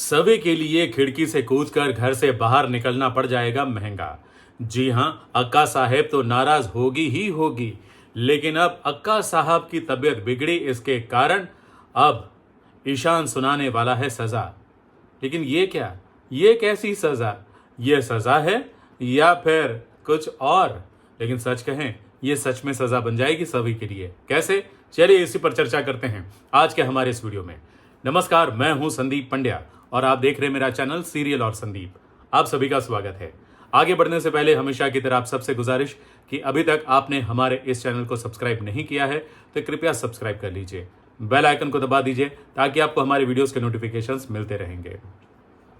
सभी के लिए खिड़की से कूदकर घर से बाहर निकलना पड़ जाएगा महंगा। जी हां, अक्का साहेब तो नाराज होगी ही होगी, लेकिन अब अक्का साहब की तबीयत बिगड़ी, इसके कारण अब ईशान सुनाने वाला है सजा। लेकिन ये क्या, ये कैसी सजा? ये सजा है या फिर कुछ और? लेकिन सच कहें, ये सच में सजा बन जाएगी सभी के लिए। कैसे? चलिए इसी पर चर्चा करते हैं आज के हमारे इस वीडियो में। नमस्कार, मैं हूं संदीप पंड्या और आप देख रहे हैं मेरा चैनल सीरियल और संदीप। आप सभी का स्वागत है। आगे बढ़ने से पहले हमेशा की तरह आप सबसे गुजारिश कि अभी तक आपने हमारे इस चैनल को सब्सक्राइब नहीं किया है तो कृपया सब्सक्राइब कर लीजिए, बेल आइकन को दबा दीजिए ताकि आपको हमारे वीडियोस के नोटिफिकेशंस मिलते रहेंगे।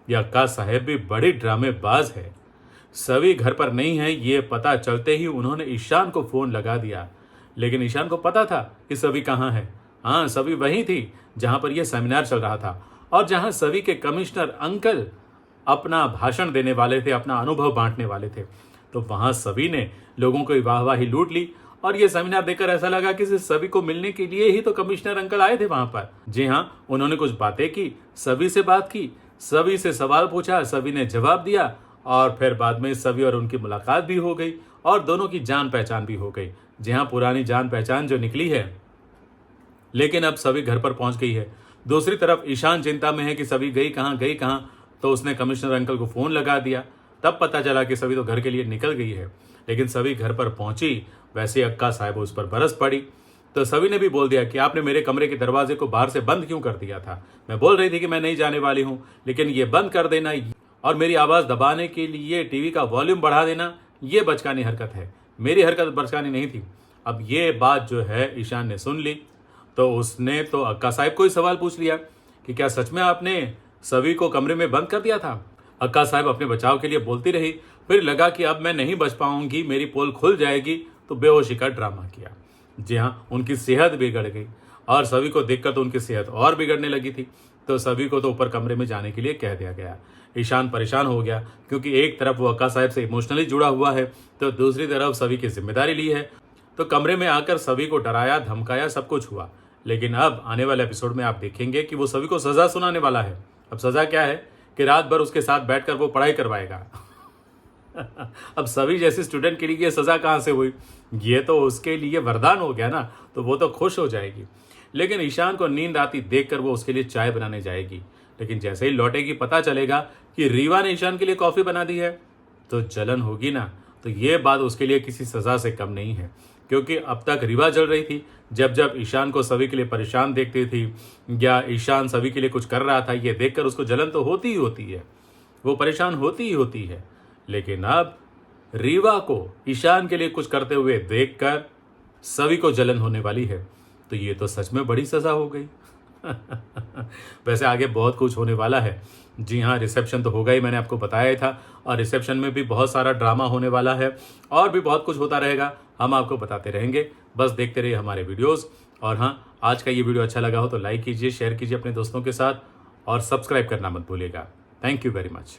यह अक्का साहेब भी बड़ी ड्रामेबाज है। सभी घर पर नहीं है, ये पता चलते ही उन्होंने ईशान को फोन लगा दिया, लेकिन ईशान को पता था कि सभी कहाँ है। हाँ, सभी वहीं थी जहां पर यह सेमिनार चल रहा था और जहां सभी के कमिश्नर अंकल अपना भाषण देने वाले थे, अपना अनुभव बांटने वाले थे। तो वहां सभी ने लोगों को वाहवाही लूट ली और ये सेमिनार देखकर ऐसा लगा कि सभी को मिलने के लिए ही तो कमिश्नर अंकल आए थे वहां पर। जी हाँ, उन्होंने कुछ बातें की, सभी से बात की, सभी से सवाल पूछा, सभी ने जवाब दिया और फिर बाद में सभी और उनकी मुलाकात भी हो गई और दोनों की जान पहचान भी हो गई। जी हाँ, पुरानी जान पहचान जो निकली है, लेकिन अब सभी घर पर पहुंच गई है। दूसरी तरफ ईशान चिंता में है कि सभी गई कहाँ, तो उसने कमिश्नर अंकल को फोन लगा दिया। तब पता चला कि सभी तो घर के लिए निकल गई है, लेकिन सभी घर पर पहुंची, वैसे अक्का साहब उस पर बरस पड़ी। तो सभी ने भी बोल दिया कि आपने मेरे कमरे के दरवाजे को बाहर से बंद क्यों कर दिया था? मैं बोल रही थी कि मैं नहीं जाने वाली हूं, लेकिन ये बंद कर देना और मेरी आवाज दबाने के लिए टीवी का वॉल्यूम बढ़ा देना, ये बचकानी हरकत है। मेरी हरकत बचकानी नहीं थी। अब ये बात जो है ईशान ने सुन ली, तो उसने तो अक्का साहब को ही सवाल पूछ लिया कि क्या सच में आपने सभी को कमरे में बंद कर दिया था? अक्का साहब अपने बचाव के लिए बोलती रही, फिर लगा कि अब मैं नहीं बच पाऊंगी, मेरी पोल खुल जाएगी, तो बेहोशी का ड्रामा किया। जी हाँ, उनकी सेहत बिगड़ गई और सभी को देखकर तो उनकी सेहत और बिगड़ने लगी थी। तो सभी को तो ऊपर कमरे में जाने के लिए कह दिया गया। ईशान परेशान हो गया, क्योंकि एक तरफ वो अक्का साहब से इमोशनली जुड़ा हुआ है, तो दूसरी तरफ सभी की जिम्मेदारी ली है। तो कमरे में आकर सभी को डराया, धमकाया, सब कुछ हुआ। लेकिन अब आने वाले एपिसोड में आप देखेंगे कि वो सभी को सजा सुनाने वाला है। अब सजा क्या है कि रात भर उसके साथ बैठकर वो पढ़ाई करवाएगा। अब सभी जैसे स्टूडेंट के लिए ये सजा कहां से हुई? ये तो उसके लिए वरदान हो गया ना, तो वो तो खुश हो जाएगी। लेकिन ईशान को नींद आती देखकर वो उसके लिए चाय बनाने जाएगी, लेकिन जैसे ही लौटेगी पता चलेगा कि रीवा ने ईशान के लिए कॉफी बना दी है, तो जलन होगी ना। तो ये बात उसके लिए किसी सजा से कम नहीं है, क्योंकि अब तक रीवा जल रही थी। जब जब ईशान को सभी के लिए परेशान देखती थी या ईशान सभी के लिए कुछ कर रहा था, ये देखकर उसको जलन तो होती ही होती है, वो परेशान होती ही होती है। लेकिन अब रीवा को ईशान के लिए कुछ करते हुए देखकर सभी को जलन होने वाली है, तो ये तो सच में बड़ी सजा हो गई। वैसे आगे बहुत कुछ होने वाला है। जी हाँ, रिसेप्शन तो होगा ही, मैंने आपको बताया था, और रिसेप्शन में भी बहुत सारा ड्रामा होने वाला है और भी बहुत कुछ होता रहेगा। हम आपको बताते रहेंगे, बस देखते रहिए हमारे वीडियोस। और हाँ, आज का ये वीडियो अच्छा लगा हो तो लाइक कीजिए, शेयर कीजिए अपने दोस्तों के साथ और सब्सक्राइब करना मत भूलिएगा। Thank you very much.